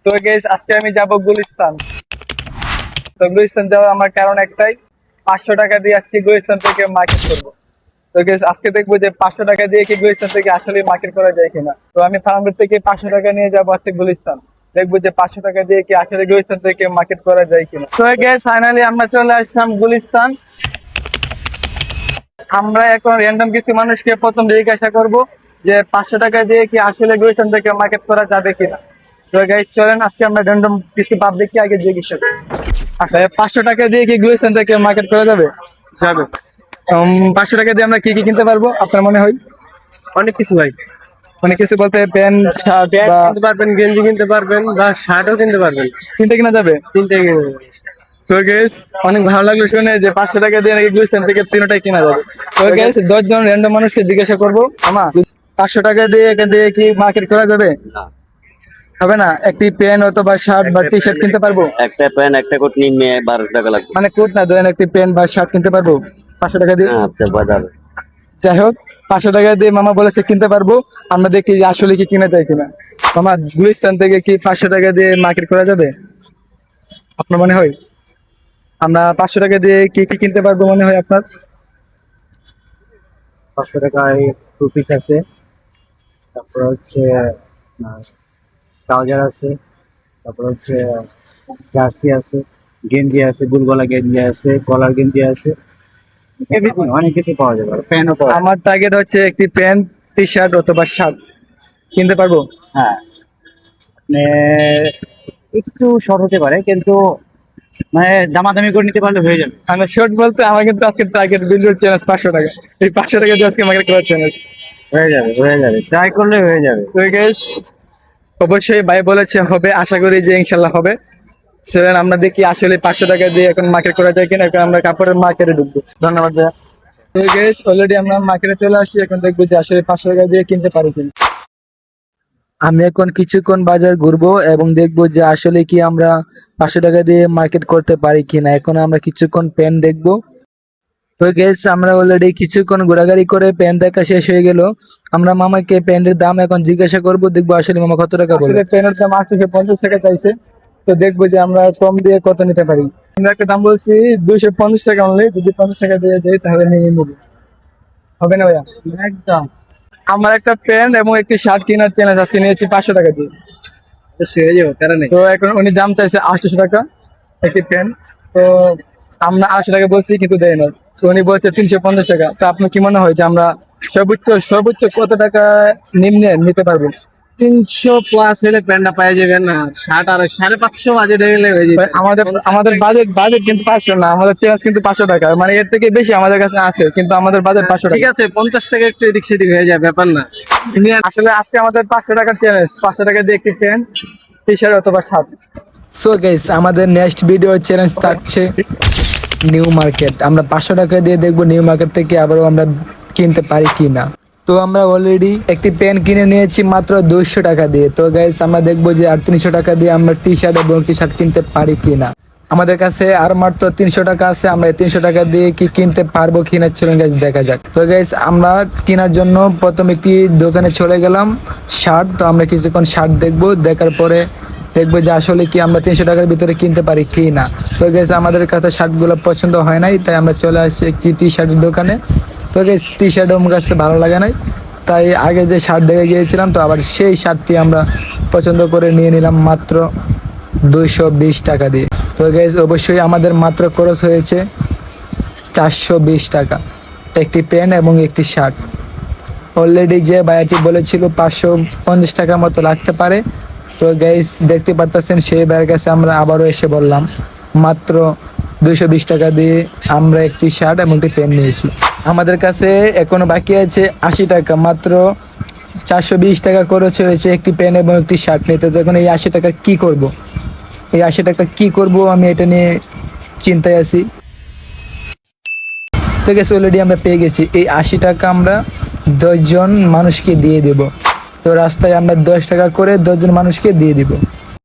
তো গাইস আজকে আমি যাব গুলিস্তান। তো গুলিস্তান যাওয়ার আমার কারণ একটাই, 500 টাকা দিয়ে আজকে গুলিস্তান থেকে মার্কেট করব। তো গাইস আজকে দেখবো যে 500 টাকা দিয়ে কি গুলিস্তান থেকে আসলে মার্কেট করা যায় কিনা। তো আমি ফার্মগেট থেকে 500 টাকা নিয়ে যাবো আজকে গুলিস্তান, দেখবো যে 500 টাকা দিয়ে কি আসলে গুলিস্তান থেকে মার্কেট করা যায় কিনা। তো গাইস ফাইনালি আমরা চলে আসলাম গুলিস্তান। আমরা এখন র্যান্ডম কিছু মানুষকে প্রথম জিজ্ঞাসা করব যে 500 টাকা দিয়ে কি আসলে গুলিস্তান থেকে মার্কেট করা যাবে কিনা। তো গাইস চলেন আজকে আমরা র্যান্ডম কিছু পাবলিককে আগে জিজ্ঞাসা করি। আচ্ছা 500 টাকা দিয়ে কি গুলিস্তান থেকে মার্কেট করা যাবে? যাবে। 500 টাকা দিয়ে আমরা কি কি কিনতে পারবো আপনার মনে হয়? অনেক কিছু ভাই। অনেক কিছু বলতে প্যান্ট শার্ট বা কিনতে পারবেন, গেঞ্জি কিনতে পারবেন বা শার্টও কিনতে পারবেন। কিনতে কিনা যাবে। তিনটে কিনে নেবেন। তো গাইস অনেক ভালো লাগলো শুনে যে 500 টাকা দিয়ে নাকি গুলিস্তান থেকে তিনটাই কিনা যাবে। তো গাইস 10 জন র্যান্ডম মানুষকে জিজ্ঞাসা করবো, আমা 500 টাকা দিয়ে এখান থেকে কি মার্কেট করা যাবে? হবে না? একটি প্যান্ট অথবা শার্ট বা টি শার্ট কিনতে পারবো? একটা প্যান্ট একটা কোট নিয়ে 1200 টাকা লাগবে। মানে কোট না, ধরেন একটি প্যান্ট বা শার্ট কিনতে পারবো 500 টাকা দিয়ে। আচ্ছা বাজার যাই হোক 500 টাকা দিয়ে মামা বলেছে কিনতে পারবো, আমরা দেখি যে আসলে কি কিনা যায় কিনা। মামা গুলিস্তান থেকে কি 500 টাকা দিয়ে মার্কেট করা যাবে আপনার মনে হয়? আমরা 500 টাকা দিয়ে কি কি কিনতে পারবো মনে হয় আপনার? 500 টাকায় টু পিস আছে, তারপর হচ্ছে ট্রাউজার আছে, তারপর হচ্ছে জার্সি আছে, গেঞ্জি আছে, বুলগলা গেঞ্জি আছে, কলার গেঞ্জি আছে, এভরিথিং অনেক কিছু পাওয়া যাবে। প্যান্টও পাওয়া যাবে। আমার টার্গেট হচ্ছে একটি প্যান্ট টি শার্ট অথবা শার্ট কিনতে পারবো। হ্যাঁ, মানে একটু শর্ট হতে পারে, কিন্তু মানে দামাদামি করে নিতে পারলে হয়ে যাবে। মানে শর্ট বলতে আমার কিন্তু আজকে টার্গেট বিল্ডার চ্যালেঞ্জ 500 টাকা। এই 500 টাকা দিয়ে আজকে মার্কেট করার চ্যালেঞ্জ। হয়ে যাবে, হয়ে যাবে, ট্রাই করলে হয়ে যাবে। তো গাইস অবশ্যই ভাই বলেছে হবে, আশা করি যে ইনশাল্লাহ হবে। সেদিন আমরা দেখি আসলে 500 টাকা দিয়ে এখন মার্কেট করা যায় কিনা। এখন আমরা কাপড়ের মার্কেটে ঢুকবো। ধন্যবাদ ভাইয়া। তো গাইস অলরেডি আমরা মার্কেটে চলে আসি, এখন দেখবো যে আসলে 500 টাকা দিয়ে কিনতে পারি কিনা। আমি এখন কিছুক্ষণ বাজার ঘুরবো এবং দেখবো যে আসলে কি আমরা 500 টাকা দিয়ে মার্কেট করতে পারি কিনা। এখন আমরা কিছুক্ষণ পেন দেখবো। তো গেস আমরা অলরেডি কিছুক্ষণ ঘোরাঘুরি করে পেন দেখা শেষ হয়ে গেল। আমরা মামাকে পেনের দাম এখন জিজ্ঞাসা করবো, দেখবো আসলে মামা কত টাকা বলে। পেনের দাম 850 টাকা চাইছে, তো দেখবো যে আমরা কম দিয়ে কত নিতে পারি। আমরা একটা দাম বলছি 250 টাকা অনলি, যদি 50 টাকা দিয়ে দেয় তাহলে নিয়ে নিবো। হবে না ভাইয়া? একদম। আমার একটা প্যান্ট এবং একটি শার্ট কেনার চ্যালেঞ্জ আজকে নিয়েছি 500 টাকা দিয়ে। হয়ে যাবে, কারণ তো এখন উনি দাম চাইছে 800 টাকা একটি প্যান্ট। তো আমরা 800 টাকা বলছি কিন্তু দেয় না। তো উনি বলছে 350 টাকা। তো আপনার কি মনে হয় যে আমরা সর্বোচ্চ সর্বোচ্চ কত টাকা নিম্নে নিতে পারবো? 300+ হলে প্যান্টটা পাওয়া যাবে না, 550 বাজেট গেলে হয়ে যাবে। আমাদের আমাদের বাজেট বাজেট কিন্তু 500 না, আমাদের চ্যালেঞ্জ কিন্তু 500 টাকা। মানে এর থেকে বেশি আমাদের কাছে আছে, কিন্তু আমাদের বাজেট 500 ঠিক টাকা। আছে, 50 টাকা একটু এদিক সেদিক হয়ে যায়, ব্যাপার না। আসলে আজকে আমাদের 500 টাকার চ্যালেঞ্জ, 500 টাকা দিয়ে একটি প্যান্ট টি শার্ট অথবা শার্ট। সো গাইস আমাদের নেক্সট ভিডিও চ্যালেঞ্জ থাকছে নিউ মার্কেট। আমরা 500 টাকা দিয়ে দেখবো নিউ মার্কেট থেকে আবারও আমরা কিনতে পারি কিনা। তো আমরা অলরেডি একটি পেন কিনে নিয়েছি মাত্র 200 টাকা দিয়ে। তো গাইস আমরা দেখবো যে আর 300 টাকা দিয়ে আমরা টি শার্ট এবং টি শার্ট কিনতে পারি কিনা। আমাদের কাছে আর মাত্র 300 টাকা আছে, আমরা এই 300 টাকা দিয়ে কি কিনতে পারবো কিনা চলুন গাইস দেখা যাক। তো গাইস আমরা কেনার জন্য প্রথমে একটি দোকানে চলে গেলাম শার্ট। তো আমরা কিছুক্ষণ শার্ট দেখবো, দেখার পরে দেখবো যে আসলে কি আমরা 300 টাকার ভিতরে কিনতে পারি কি না। তো গেছে আমাদের কাছে শার্টগুলো পছন্দ হয় নাই, তাই আমরা চলে আসছি একটি টি শার্টের দোকানে। তো গেছে টি শার্ট আমার কাছে ভালো লাগে নাই, তাই আগে যে শার্ট দেখে গিয়েছিলাম, তো আবার সেই শার্টটি আমরা পছন্দ করে নিয়ে নিলাম মাত্র 220 টাকা দিয়ে। তো গেছে অবশ্যই আমাদের মাত্র খরচ হয়েছে 420 টাকা একটি পেন এবং একটি শার্ট। অলরেডি যে ভাইয়াটি বলেছিল 550 টাকার মতো লাগতে পারে। তো গাইস দেখতে পারতেছেন সেই ভাইয়ের কাছে আমরা আবারও এসে বললাম মাত্র 220 টাকা দিয়ে আমরা একটি শার্ট এবং একটি প্যান্ট নিয়েছি। আমাদের কাছে এখনো বাকি আছে 80 টাকা, মাত্র 420 টাকা খরচ হয়েছে একটি প্যান্ট এবং একটি শার্ট নিতে। তো এখন এই 80 টাকা কি করব, এই 80 টাকা কি করব আমি এটা নিয়ে চিন্তায় আছি। তো গেছে অলরেডি আমরা পেয়ে গেছি, এই 80 টাকা আমরা 10 জন মানুষকে দিয়ে দেব। তো রাস্তায় আমরা 10 টাকা করে 10 জন মানুষকে দিয়ে দিব।